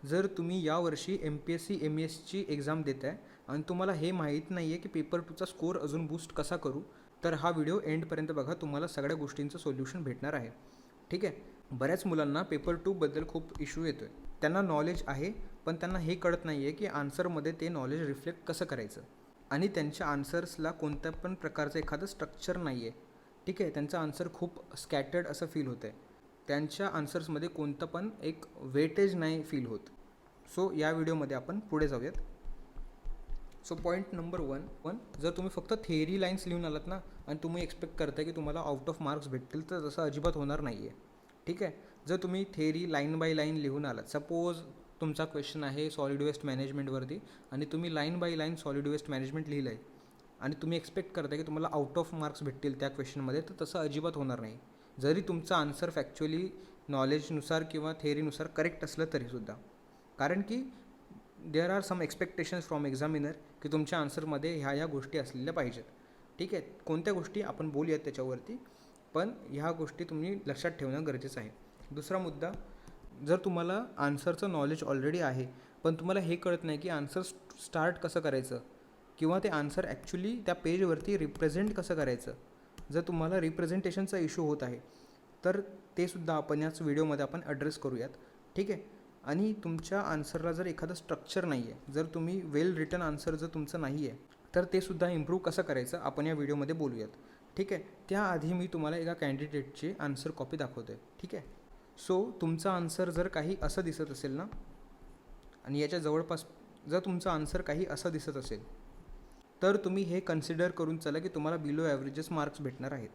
जर तुम्ही यावर्षी MPSC MESची एक्झाम देत आहे आणि तुम्हाला हे माहीत नाही आहे की पेपर 2चा स्कोअर अजून बूस्ट कसा करू, तर हा व्हिडिओ एंडपर्यंत बघा, तुम्हाला सगळ्या गोष्टींचं सोल्युशन भेटणार आहे. ठीक आहे. बऱ्याच मुलांना पेपर 2बद्दल खूप इश्यू येतो आहे. त्यांना नॉलेज आहे, पण त्यांना हे कळत नाही आहे की आन्सरमध्ये ते नॉलेज रिफ्लेक्ट कसं करायचं, आणि त्यांच्या आन्सर्सला कोणत्या पण प्रकारचं एखादं स्ट्रक्चर नाही आहे. ठीक आहे. त्यांचं आन्सर खूप स्कॅटर्ड असं फील होतं आहे. त्यांच्या आन्सर्समध्ये कोणतं पण एक वेटेज नाही फील होत. सो या व्हिडिओमध्ये आपण पुढे जाऊयात. सो पॉईंट नंबर वन, जर तुम्ही फक्त थेअरी लाईन्स लिहून आलात ना आणि तुम्ही एक्सपेक्ट करताय की तुम्हाला आउट ऑफ मार्क्स भेटतील, तर तसं अजिबात होणार नाही आहे. ठीक आहे. जर तुम्ही थेअरी लाईन बाय लाईन लिहून आलात, सपोज तुमचा क्वेश्चन आहे सॉलिड वेस्ट मॅनेजमेंटवरती आणि तुम्ही line by line solid waste management लिहिलं आहे आणि तुम्ही एक्सपेक्ट करताय की तुम्हाला आउट ऑफ मार्क्स भेटतील त्या क्वेश्चनमध्ये, तर तसं अजिबात होणार नाही. जरी तुमचं आन्सर फॅक्च्युअली नॉलेजनुसार किंवा थेअरीनुसार करेक्ट असलं तरीसुद्धा, कारण की there are some expectations from examiner की तुमच्या आन्सरमध्ये ह्या गोष्टी असलेल्या पाहिजेत. ठीक आहे. कोणत्या गोष्टी आपण बोलूयात त्याच्यावरती, पण ह्या गोष्टी तुम्ही लक्षात ठेवणं गरजेचं आहे. दुसरा मुद्दा, जर तुम्हाला आन्सरचं नॉलेज ऑलरेडी आहे पण तुम्हाला हे कळत नाही की आन्सर स्टार्ट कसं करायचं किंवा ते आन्सर ॲक्च्युली त्या पेजवरती रिप्रेझेंट कसं करायचं, जर तुम्हाला रिप्रेझेंटेशनचा इश्यू होत आहे, तर ते सुद्धा आपण याच व्हिडिओमध्ये आपण ॲड्रेस करूयात. ठीक आहे. आणि तुमच्या आन्सरला जर एखादं स्ट्रक्चर नाही आहे, जर तुम्ही वेल रिटन आन्सर जर तुमचं नाही आहे, तर ते सुद्धा इम्प्रूव्ह कसं करायचं आपण या व्हिडिओमध्ये बोलूयात. ठीक आहे. त्याआधी मी तुम्हाला एका कॅन्डिडेटची आन्सर कॉपी दाखवतो आहे. ठीक आहे. सो तुमचा आन्सर जर काही असं दिसत असेल ना, आणि याच्या जवळपास जर तुमचं आन्सर काही असं दिसत असेल, तर तुम्ही हे कन्सिडर करून चला की तुम्हाला बिलो ॲव्हरेजेस मार्क्स भेटणार आहेत.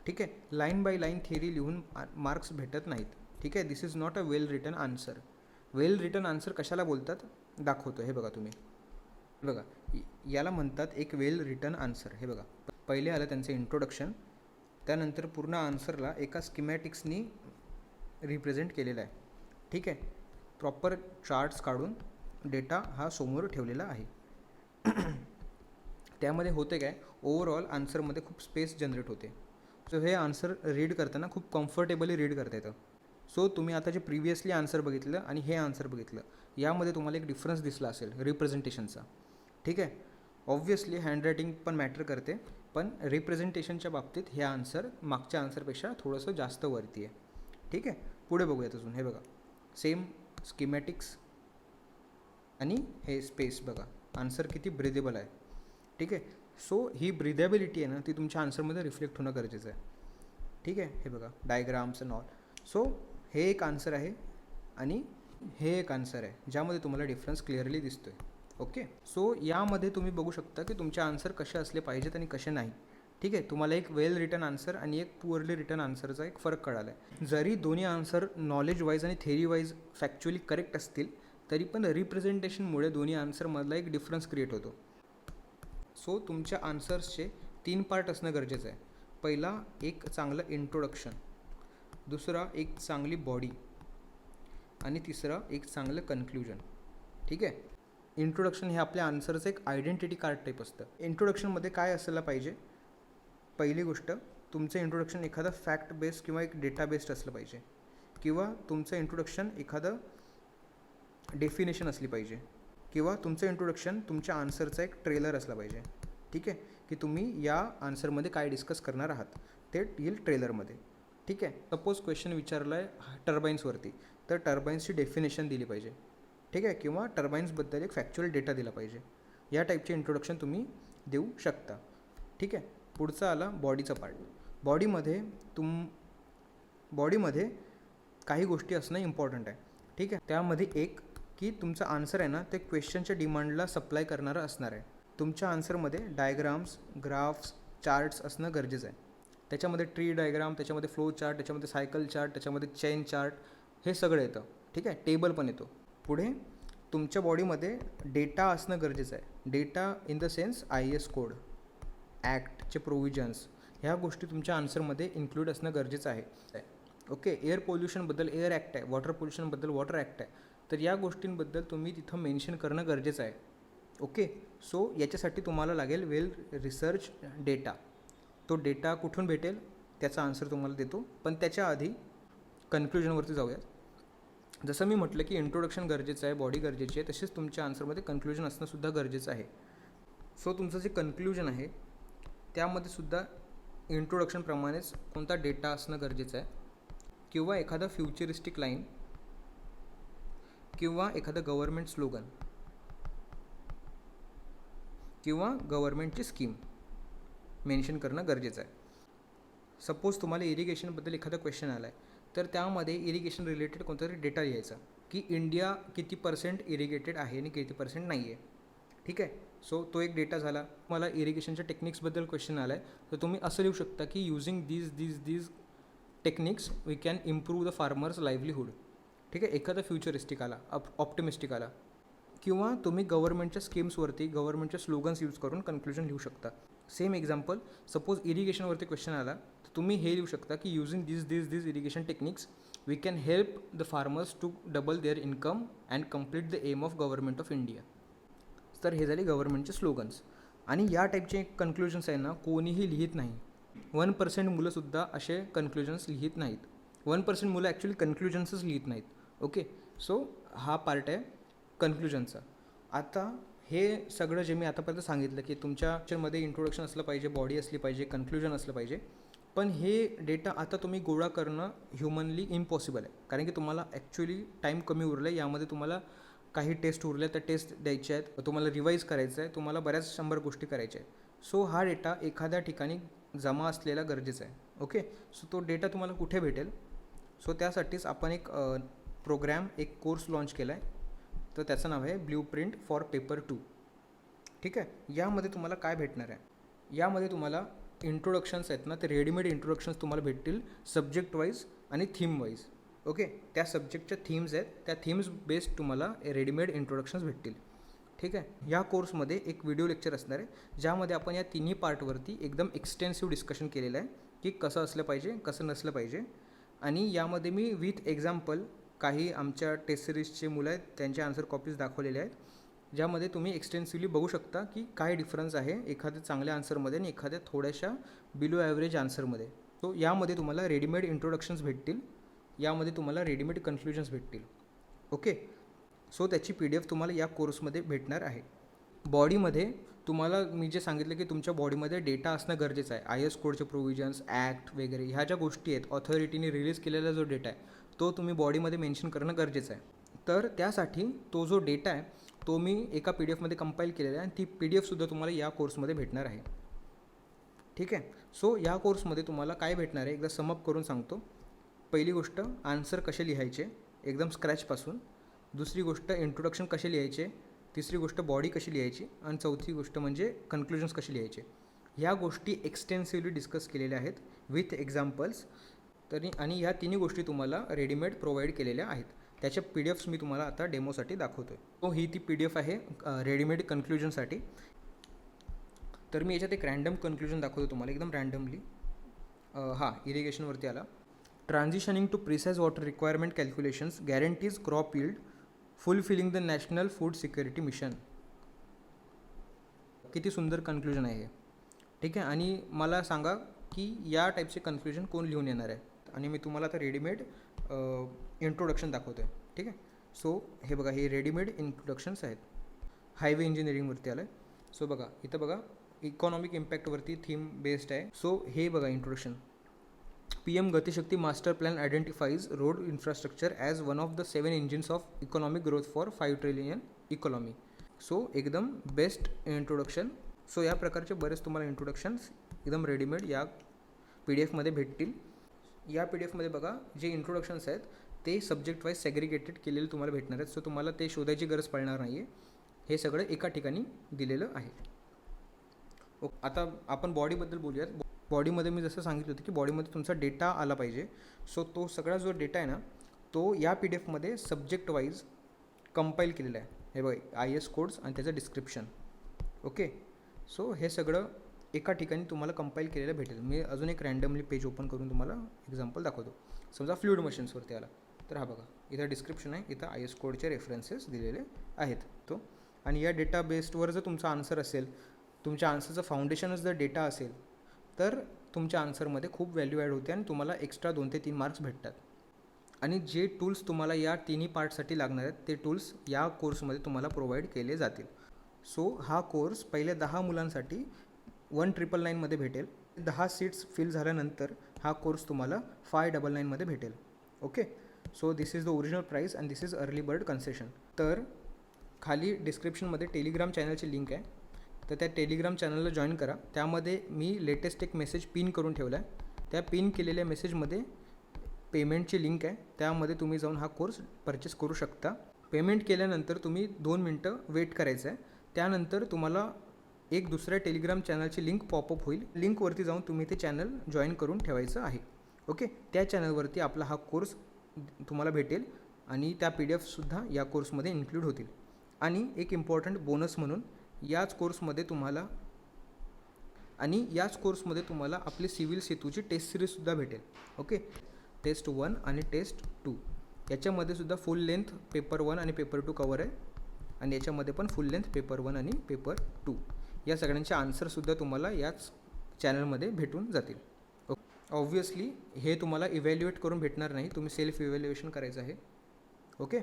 ठीक आहे. लाईन बाय लाईन थेअरी लिहून मार्क्स भेटत नाहीत. ठीक आहे. This is not a well written answer. Well written answer कशाला बोलतात दाखवतो. हे बघा तुम्ही, बघा याला म्हणतात एक वेल रिटन आन्सर. हे बघा, पहिले आलं त्यांचं इंट्रोडक्शन, त्यानंतर पूर्ण आन्सरला एका स्किमॅटिक्सनी रिप्रेझेंट केलेला आहे. ठीक आहे. प्रॉपर चार्ट्स काढून डेटा हा समोर ठेवलेला आहे. त्यामध्ये होते काय, ओव्हरऑल आन्सरमध्ये खूप स्पेस जनरेट होते. सो हे आन्सर रीड करताना खूप कम्फर्टेबली रीड करता येतं. सो तुम्ही आता जे प्रिव्हियसली आन्सर बघितलं आणि हे आन्सर बघितलं, यामध्ये तुम्हाला एक डिफरन्स दिसला असेल रिप्रेझेंटेशनचा. ठीक आहे. ऑब्व्हियसली हँडरायटिंग पण मॅटर करते, पण रिप्रेझेंटेशनच्या बाबतीत हे आन्सर मागच्या आन्सरपेक्षा थोडंसं जास्त वरती आहे. ठीक आहे. पुढे बघूयात अजून. हे बघा, सेम स्किमॅटिक्स आणि हे स्पेस बघा, आन्सर किती ब्रिदेबल आहे. ठीक आहे. सो ही ब्रिदेबिलिटी आहे ना, ती तुमच्या आन्सरमध्ये रिफ्लेक्ट होणं गरजेचं आहे. ठीक आहे. हे बघा, डायग्राम्स अँड ऑल. सो हे एक आन्सर आहे आणि हे एक आन्सर आहे, ज्यामध्ये तुम्हाला डिफरन्स क्लिअरली दिसतो आहे. ओके. सो यामध्ये तुम्ही बघू शकता की तुमचे आन्सर कसे असले पाहिजेत आणि कसे नाही. ठीक आहे. तुम्हाला एक वेल रिटन आन्सर आणि एक पुअरली रिटन आन्सरचा एक फरक कळाला आहे. जरी दोन्ही आन्सर नॉलेज वाईज आणि थेअरी वाईज फॅक्च्युअली करेक्ट असतील, तरी पण रिप्रेझेंटेशनमुळे दोन्ही आन्सरमधला एक डिफरन्स क्रिएट होतो. सो तुमच्या आन्सर्सचे 3 पार्ट असणं गरजेचं आहे. पहिला एक चांगलं इंट्रोडक्शन, दुसरा एक चांगली बॉडी आणि तिसरं एक चांगलं कन्क्ल्युजन. ठीक आहे. इंट्रोडक्शन हे आपल्या आन्सरचं एक आयडेंटिटी कार्ड टाईप असतं. इंट्रोडक्शनमध्ये काय असायला पाहिजे, पहिली गोष्ट, तुमचं इंट्रोडक्शन एखादं फॅक्ट बेस्ड किंवा एक डेटा बेस्ड असलं पाहिजे, किंवा तुमचं इंट्रोडक्शन एखादं डेफिनेशन असली पाहिजे, किंवा तुमचं इंट्रोडक्शन तुमच्या आन्सरचा एक ट्रेलर असला पाहिजे. ठीक आहे. की तुम्ही या आन्सरमध्ये काय डिस्कस करणार आहात ते येईल ट्रेलरमध्ये. ठीक आहे. सपोज क्वेश्चन विचारलं आहे टर्बाईन्सवरती, तर टर्बाईन्सची डेफिनेशन दिली पाहिजे. ठीक आहे. किंवा टर्बाईन्सबद्दल एक फॅक्च्युअल डेटा दिला पाहिजे. या टाईपचे इंट्रोडक्शन तुम्ही देऊ शकता. ठीक आहे. पुढचा आला बॉडीचा पार्ट. बॉडीमध्ये काही गोष्टी असणं इम्पॉर्टंट आहे. ठीक आहे. त्यामध्ये एक की तुमचं आन्सर आहे ना, ते क्वेश्चनच्या डिमांडला सप्लाय करणारं असणार आहे. तुमच्या आन्सरमध्ये डायग्राम्स, ग्राफ्स, चार्ट्स असणं गरजेचं आहे. त्याच्यामध्ये ट्री डायग्राम, त्याच्यामध्ये फ्लो चार्ट, त्याच्यामध्ये सायकल चार्ट, त्याच्यामध्ये चेन चार्ट, हे सगळं येतं. ठीक आहे. टेबल पण येतो. पुढे तुमच्या बॉडीमध्ये डेटा असणं गरजेचं आहे. Data in the sense IAS कोड, ॲक्टचे प्रोव्हिजन्स, ह्या गोष्टी तुमच्या आन्सरमध्ये इन्क्लूड असणं गरजेचं आहे. ओके. एअर पोल्युशनबद्दल एअर ॲक्ट आहे, वॉटर पोल्युशनबद्दल वॉटर ॲक्ट आहे, तर या गोष्टींबद्दल तुम्ही तिथं मेन्शन करणं गरजेचं आहे. ओके. सो याच्यासाठी तुम्हाला लागेल वेल रिसर्च डेटा. तो डेटा कुठून भेटेल त्याचा आन्सर तुम्हाला देतो, पण त्याच्या आधी कन्क्ल्युजनवरती जाऊयात. जसं मी म्हटलं की इंट्रोडक्शन गरजेचं आहे, बॉडी गरजेची आहे, तसेच तुमच्या आन्सरमध्ये कन्क्ल्युजन असणंसुद्धा गरजेचं आहे. सो तुमचं जे कन्क्ल्युजन आहे त्यामध्ये सुद्धा इंट्रोडक्शनप्रमाणेच कोणता डेटा असणं गरजेचं आहे, किंवा एखादा फ्युचरिस्टिक लाईन किंवा एखादं गव्हर्मेंट स्लोगन किंवा गव्हर्मेंटची स्कीम मेन्शन करणं गरजेचं आहे. सपोज तुम्हाला इरिगेशनबद्दल एखादा क्वेश्चन आला आहे, तर त्यामध्ये इरिगेशन रिलेटेड कोणता तरी डेटा लिहायचा की इंडिया किती % इरिगेटेड आहे आणि किती % नाही आहे. ठीक आहे. सो तो एक डेटा झाला. मला इरिगेशनच्या टेक्निक्सबद्दल क्वेश्चन आला आहे, तर तुम्ही असं लिहू शकता की using these techniques we can improve the farmers livelihood. ठीक आहे. एखादा फ्युचरिस्टिक आला, ऑप्टिमिस्टिक आला, किंवा तुम्ही गव्हर्मेंटच्या स्कीम्सवरती गव्हर्मेंटच्या स्लोगन्स यूज करून कन्क्ल्युजन लिहू शकता. सेम एक्झाम्पल, सपोज इरिगेशनवरती क्वेश्चन आला, तर तुम्ही हे लिहू शकता की using these irrigation techniques we can help the farmers to double their income and complete the aim of government of India. तर हे झाले गव्हर्मेंटचे स्लोगन्स. आणि या टाईपचे कन्क्ल्युजन्स आहे ना कोणीही लिहित नाही. 1% मुलंसुद्धा असे कन्क्ल्युजन्स लिहित नाहीत. 1% मुलं ॲक्च्युली कन्क्ल्युजन्सच लिहित नाहीत. ओके. सो हा पार्ट आहे कन्क्ल्युजनचा. आता हे सगळं जे मी आतापर्यंत सांगितलं की तुमच्या लेक्चरमध्ये इंट्रोडक्शन असलं पाहिजे, बॉडी असली पाहिजे, कन्क्ल्युजन असलं पाहिजे, पण हे डेटा आता तुम्ही गोळा करणं ह्युमनली इम्पॉसिबल आहे. कारण की तुम्हाला ॲक्च्युली टाईम कमी उरलं आहे. यामध्ये तुम्हाला काही टेस्ट उरल्या त्या टेस्ट द्यायच्या आहेत, तुम्हाला रिवाईज करायचं आहे, तुम्हाला बऱ्याच 100 गोष्टी करायच्या आहेत. सो हा डेटा एखाद्या ठिकाणी जमा असलेला गरजेचा आहे. ओके. सो तो डेटा तुम्हाला कुठे भेटेल? सो त्यासाठीच आपण एक प्रोग्रॅम, एक कोर्स लॉन्च केला आहे. तर त्याचं नाव आहे ब्ल्यूप्रिंट फॉर पेपर 2. ठीक आहे. यामध्ये तुम्हाला काय भेटणार आहे? यामध्ये तुम्हाला इंट्रोडक्शन्स आहेत ना, ते रेडीमेड इंट्रोडक्शन्स तुम्हाला भेटतील सब्जेक्ट वाईज आणि थीम वाईज. ओके. त्या सब्जेक्टच्या थीम्स आहेत, त्या थीम्स बेस्ड तुम्हाला रेडीमेड इंट्रोडक्शन्स भेटतील. ठीक आहे. या कोर्समध्ये एक व्हिडिओ लेक्चर असणार आहे, ज्यामध्ये आपण या तिन्ही पार्टवरती एकदम एक्सटेन्सिव्ह डिस्कशन केलेलं आहे की कसं असलं पाहिजे, कसं नसलं पाहिजे. आणि यामध्ये मी विथ एक्झाम्पल काही आमच्या टेस्ट सिरीजचे मुलं आहेत त्यांचे आन्सर कॉपीज दाखवलेले आहेत, ज्यामध्ये तुम्ही एक्सटेन्सिव्हली बघू शकता की काय डिफरन्स आहे एखाद्या चांगल्या आन्सरमध्ये आणि एखाद्या थोड्याशा बिलो ॲव्हरेज आन्सरमध्ये. सो यामध्ये तुम्हाला रेडीमेड इंट्रोडक्शन्स भेटतील, यामध्ये तुम्हाला रेडीमेड कन्क्ल्युजन्स भेटतील. ओके. सो त्याची PDF तुम्हाला या कोर्समध्ये भेटणार आहे. बॉडीमध्ये तुम्हाला मी जे सांगितलं की तुमच्या बॉडीमध्ये डेटा असणं गरजेचं आहे. IS कोडचे प्रोव्हिजन्स, ॲक्ट वगैरे ह्या ज्या गोष्टी आहेत, ऑथॉरिटीने रिलीज केलेला जो डेटा आहे तो तुम्ही बॉडीमध्ये मेन्शन करणं गरजेचं आहे. तर त्यासाठी तो जो डेटा आहे तो मी एका PDF मध्ये कंपाईल केलेला आहे आणि ती PDF सुद्धा तुम्हाला या कोर्समध्ये भेटणार आहे. ठीक आहे. सो या कोर्समध्ये तुम्हाला काय भेटणार आहे एकदा समअप करून सांगतो. पहिली गोष्ट, आन्सर कसे लिहायचे एकदम स्क्रॅचपासून. दुसरी गोष्ट, इंट्रोडक्शन कसे लिहायचे. तिसरी गोष्ट, बॉडी कशी लिहायची. आणि चौथी गोष्ट म्हणजे कन्क्ल्युजन्स कसे लिहायचे. ह्या गोष्टी एक्सटेन्सिव्हली डिस्कस केलेल्या आहेत विथ एक्झाम्पल्स. आणि ह्या तिन्ही गोष्टी तुम्हाला रेडीमेड प्रोव्हाइड केलेल्या आहेत. त्याच्या PDFs मी तुम्हाला आता डेमोसाठी दाखवतो आहे. तो ही ती PDF आहे रेडीमेड कन्क्ल्युजनसाठी. तर मी याच्यात एक रँडम कन्क्ल्युजन दाखवतो तुम्हाला एकदम रँडमली. इरिगेशनवरती आला. Transitioning to precise water requirement calculations guarantees crop yield fulfilling the national food security mission. किती सुंदर कन्क्ल्युजन आहे हे. ठीक आहे. आणि मला सांगा की या टाईपचे कन्क्ल्युजन कोण लिहून येणार आहे. आणि मी तुम्हाला आता रेडीमेड इंट्रोडक्शन दाखवतो आहे. ठीक आहे. सो हे बघा, हे रेडीमेड इंट्रोडक्शन्स आहेत. हायवे इंजिनिअरिंगवरती आलं आहे. सो बघा इथं बघा, इकॉनॉमिक इम्पॅक्टवरती थीम बेस्ड आहे. सो हे बघा introduction. PM Gatishakti master plan identifies road infrastructure as one of the 7 engines of economic growth for 5 trillion economy. So एकदम बेस्ट इंट्रोडक्शन. सो या प्रकारचे बरेच तुम्हाला इंट्रोडक्शन्स एकदम रेडीमेड या PDF मध्ये भेटतील. या PDF मध्ये बघा, जे इंट्रोडक्शन्स आहेत ते सब्जेक्ट वाईज सेग्रिगेटेड केलेले तुम्हाला भेटणार आहेत. सो तुम्हाला ते शोधायची गरज पडणार नाही आहे. हे सगळं एका ठिकाणी दिलेलं आहे. आता आपण बॉडीबद्दल बोलूयात. बॉडीमध्ये मी जसं सांगितलं होतं की बॉडीमध्ये तुमचा डेटा आला पाहिजे. सो तो सगळा जो डेटा आहे ना तो या PDF मध्ये सब्जेक्ट वाईज कंपाईल केलेला आहे. हे बघा, IS कोड्स आणि त्याचं डिस्क्रिप्शन. ओके. सो हे सगळं एका ठिकाणी तुम्हाला कंपाईल केलेलं भेटेल. मी अजून एक रँडमली पेज ओपन करून तुम्हाला एक्झाम्पल दाखवतो. समजा फ्लुइड मशीन्सवरती आला तर हा बघा, इथं डिस्क्रिप्शन आहे, इथं IS कोडचे रेफरन्सेस दिलेले आहेत. तो आणि या डेटा बेस्डवर जर तुमचा आन्सर असेल, तुमच्या आन्सरचं फाउंडेशनच जर डेटा असेल तर तुमच्या आन्सरमध्ये खूप व्हॅल्यू ॲड होते आणि तुम्हाला एक्स्ट्रा 2 ते 3 मार्क्स भेटतात. आणि जे टूल्स तुम्हाला या तिन्ही पार्टसाठी लागणार आहेत ते टूल्स या कोर्समध्ये तुम्हाला प्रोव्हाइड केले जातील. सो हा कोर्स पहिल्या 10 मुलांसाठी 1999मध्ये भेटेल. 10 सीट्स फिल झाल्यानंतर हा कोर्स तुम्हाला 599मध्ये भेटेल. Okay, so this is the original price and this is early bird concession. तर खाली डिस्क्रिप्शनमध्ये टेलिग्राम चॅनलची लिंक आहे, तर त्या टेलिग्राम चॅनलला जॉईन करा. त्यामध्ये मी लेटेस्ट एक मेसेज पिन करून ठेवला आहे. त्या पिन केलेल्या मेसेजमध्ये पेमेंटची लिंक आहे, त्यामध्ये तुम्ही जाऊन हा कोर्स परचेस करू शकता. पेमेंट केल्यानंतर तुम्ही 2 मिनटं वेट करायचं आहे. त्यानंतर तुम्हाला एक दुसऱ्या टेलिग्राम चॅनलची लिंक पॉपअप होईल. लिंकवरती जाऊन तुम्ही ते चॅनल जॉईन करून ठेवायचं आहे. ओके, त्या चॅनलवरती आपला हा कोर्स तुम्हाला भेटेल आणि त्या PDF सुद्धा या कोर्समध्ये इन्क्लूड होतील. आणि एक इम्पॉर्टंट बोनस म्हणून याच कोर्समध्ये तुम्हाला आपली सिव्हिल सेतूची टेस्ट सिरीजसुद्धा भेटेल. ओके, टेस्ट 1 आणि टेस्ट 2 याच्यामध्ये सुद्धा फुल लेंथ पेपर 1 आणि पेपर 2 कवर आहे आणि याच्यामध्ये पण फुल लेंथ पेपर 1 आणि पेपर 2 या सगळ्यांचे आन्सरसुद्धा तुम्हाला याच चॅनलमध्ये भेटून जातील. ऑब्व्हियसली हे तुम्हाला इव्हॅल्युएट करून भेटणार नाही, तुम्ही सेल्फ इव्हॅल्युएशन करायचं आहे. ओके,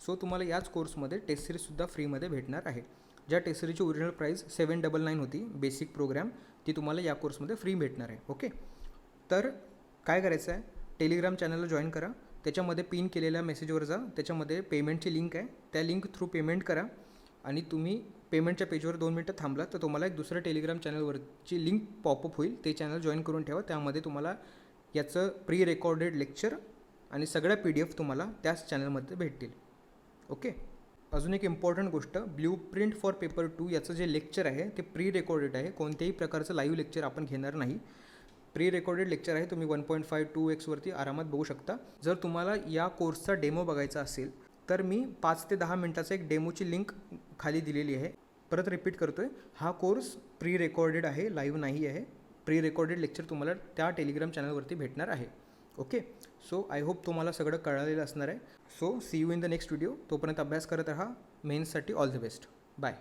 सो तुम्हाला याच कोर्समध्ये टेस्ट सिरीजसुद्धा फ्रीमध्ये भेटणार आहे. ज्या टेस्ट सिरीजची ओरिजिनल प्राईस 799 होती बेसिक प्रोग्राम, ती तुम्हाला या कोर्समध्ये फ्री भेटणार आहे. ओके, तर काय करायचं आहे, टेलिग्राम चॅनलला जॉईन करा. त्याच्यामध्ये पिन केलेल्या मेसेजवर जा, त्याच्यामध्ये पेमेंटची लिंक आहे, त्या लिंक थ्रू पेमेंट करा आणि तुम्ही पेमेंटच्या पेजवर 2 मिनटं थांबला तर तुम्हाला एक दुसऱ्या टेलिग्राम चॅनलवरची लिंक पॉपअप होईल. ते चॅनल जॉईन करून ठेवा. त्यामध्ये तुम्हाला याचं प्री रेकॉर्डेड लेक्चर आणि सगळ्या PDF तुम्हाला त्याच चॅनलमध्ये भेटतील. ओके, अजून एक इम्पॉर्टंट गोष्ट, ब्ल्यूप्रिंट फॉर पेपर 2 याचं जे लेक्चर आहे ते प्री रेकॉर्डेड आहे. कोणत्याही प्रकारचं लाईव्ह लेक्चर आपण घेणार नाही. प्री रेकॉर्डेड लेक्चर आहे, तुम्ही 1.5-2x वरती आरामात बघू शकता. जर तुम्हाला या कोर्सचा डेमो बघायचा असेल तर मी 5 ते 10 मिनटाचा एक डेमोची लिंक खाली दिलेली आहे. परत रिपीट करतो आहे, हा कोर्स प्री रेकॉर्डेड आहे, लाईव्ह नाही आहे. प्री रेकॉर्डेड लेक्चर तुम्हाला त्या टेलिग्राम चॅनलवरती भेटणार आहे. ओके, सो आय होप तुम्हाला सगळं कळलेलं असणार आहे. So see you in the next video. तोपर्यंत अभ्यास करत राहा. मेन्ससाठी ऑल द बेस्ट. बाय.